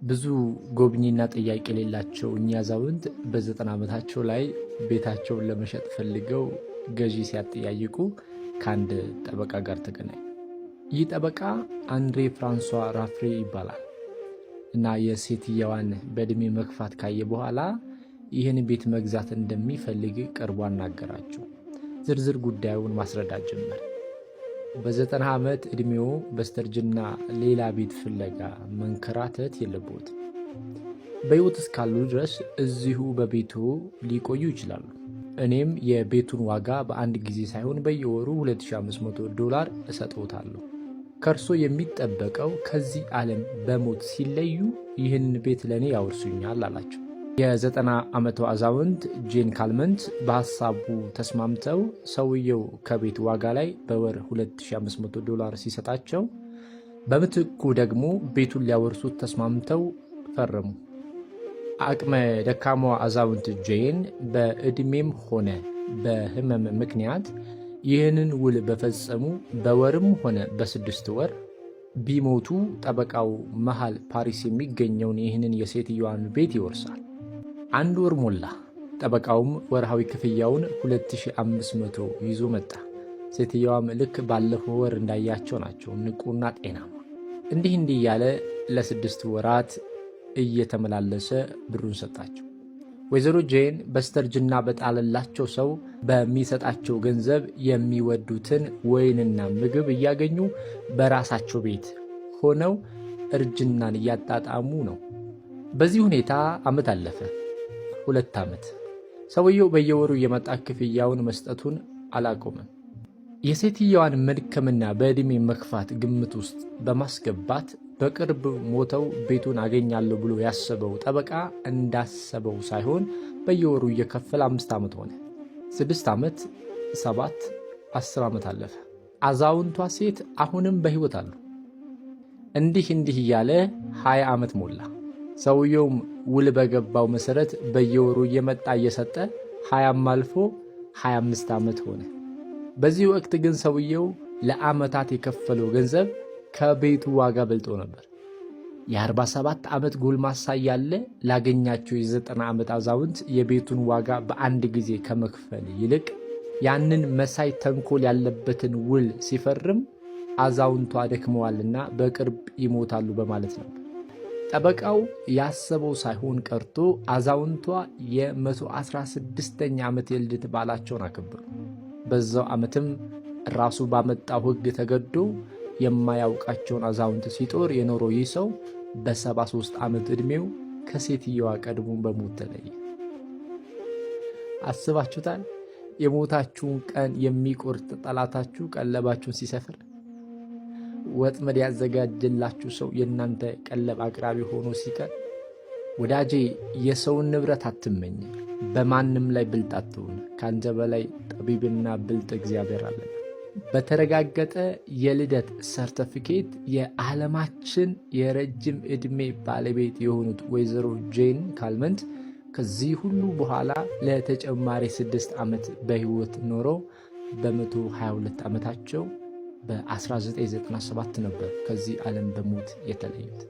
ብዙ ጎብኚና ጥያቄ የሌላቸው እኚህ አዛውንት በ90 ዓመታቸው ላይ ቤታቸውን ለመሸጥ ፈልገው ገዢ ሲያጠያይቁ ከአንድ ጠበቃ ጋር ተገናኙ። ይህ ጠበቃ አንድሬ ፍራንሷ ራፍሬ ይባላል እና የሴትየዋን በዕድሜ መግፋት ካየ በኋላ ይህን ቤት መግዛት እንደሚፈልግ ቀርቦ አናገራቸው። ዝርዝር ጉዳዩን ማስረዳት ጀመረ። በ90 ዓመት ዕድሜው በስተርጅና ሌላ ቤት ፍለጋ መንከራተት የለብዎትም። በሕይወት እስካሉ ድረስ እዚሁ በቤቱ ሊቆዩ ይችላሉ። እኔም የቤቱን ዋጋ በአንድ ጊዜ ሳይሆን በየወሩ $2500 እሰጥዎታለሁ። ከእርሶ የሚጠበቀው ከዚህ ዓለም በሞት ሲለዩ ይህን ቤት ለእኔ ያወርሱኛል አላቸው። የ90 ዓመቱ አዛውንት ጄን ካልመንት በሐሳቡ ተስማምተው ሰውየው ከቤት ዋጋ ላይ በወር $2500 ሲሰጣቸው በምትኩ ደግሞ ቤቱን ሊያወርሱት ተስማምተው ፈረሙ። አቅመ ደካማዋ አዛውንት ጄን በዕድሜም ሆነ በሕመም ምክንያት ይህንን ውል በፈጸሙ በወርም ሆነ በ6 ወር ቢሞቱ ጠበቃው መሃል ፓሪስ የሚገኘውን ይህንን የሴትዮዋን ቤት ይወርሳል። 1 ወር ሞላ። ጠበቃውም ወርሃዊ ክፍያውን 2500 ይዞ መጣ። ሴትዮዋም ልክ ባለፈው ወር እንዳያቸው ናቸው፣ ንቁና ጤናማ። እንዲህ እያለ ለ6 ወራት እየተመላለሰ ብሩን ሰጣቸው። ወይዘሮ ጄን በስተርጅና በጣለላቸው ሰው በሚሰጣቸው ገንዘብ የሚወዱትን ወይንና ምግብ እያገኙ በራሳቸው ቤት ሆነው እርጅናን እያጣጣሙ ነው። በዚህ ሁኔታ ዓመት አለፈ። 2 ዓመት። ሰውየው በየወሩ የመጣ ክፍያውን መስጠቱን አላቆመም። የሴትየዋን መድከምና በዕድሜ መክፋት ግምት ውስጥ በማስገባት በቅርብ ሞተው ቤቱን አገኛለሁ ብሎ ያሰበው ጠበቃ እንዳሰበው ሳይሆን በየወሩ እየከፈለ 5 ዓመት ሆነ። 6 ዓመት፣ 7፣ 10 ዓመት አለፈ። አዛውንቷ ሴት አሁንም በሕይወት አሉ። እንዲህ እያለ 20 ዓመት ሞላ። ሰውየውም ውል በገባው መሰረት በየወሩ እየመጣ እየሰጠ 20ም አልፎ 25 ዓመት ሆነ። በዚህ ወቅት ግን ሰውየው ለዓመታት የከፈለው ገንዘብ ከቤቱ ዋጋ በልጦ ነበር። የ47 ዓመት ጎልማሳ ያለ ላገኛቸው የ90 ዓመት አዛውንት የቤቱን ዋጋ በአንድ ጊዜ ከመክፈል ይልቅ ያንን መሳይ ተንኮል ያለበትን ውል ሲፈርም አዛውንቷ ደክመዋልና በቅርብ ይሞታሉ በማለት ነበር። ጠበቃው ያሰበው ሳይሆን ቀርቶ አዛውንቷ የ116ኛ ዓመት የልደት በዓላቸውን አከበሩ። በዛው ዓመትም ራሱ ባመጣው ሕግ ተገዶ የማያውቃቸውን አዛውንት ሲጦር የኖረው ይህ ሰው በ73 ዓመት ዕድሜው ከሴትየዋ ቀድሞ በሞት ተለየ። አስባችሁታል? የሞታችሁን ቀን የሚቆርጥ ጠላታችሁ ቀለባችሁን ሲሰፍር፣ ወጥመድ ያዘጋጀላችሁ ሰው የእናንተ ቀለብ አቅራቢ ሆኖ ሲቀር። ወዳጄ የሰውን ንብረት አትመኝ፣ በማንም ላይ ብልጥ አትሁን። ከአንተ በላይ ጠቢብና ብልጥ እግዚአብሔር አለ። በተረጋገጠ የልደት ሰርተፊኬት የዓለማችን የረጅም ዕድሜ ባለቤት የሆኑት ወይዘሮ ጄን ካልመንት ከዚህ ሁሉ በኋላ ለተጨማሪ 6 ዓመት በሕይወት ኖረው በ122 ዓመታቸው በ1997 ነበር ከዚህ ዓለም በሞት የተለዩት።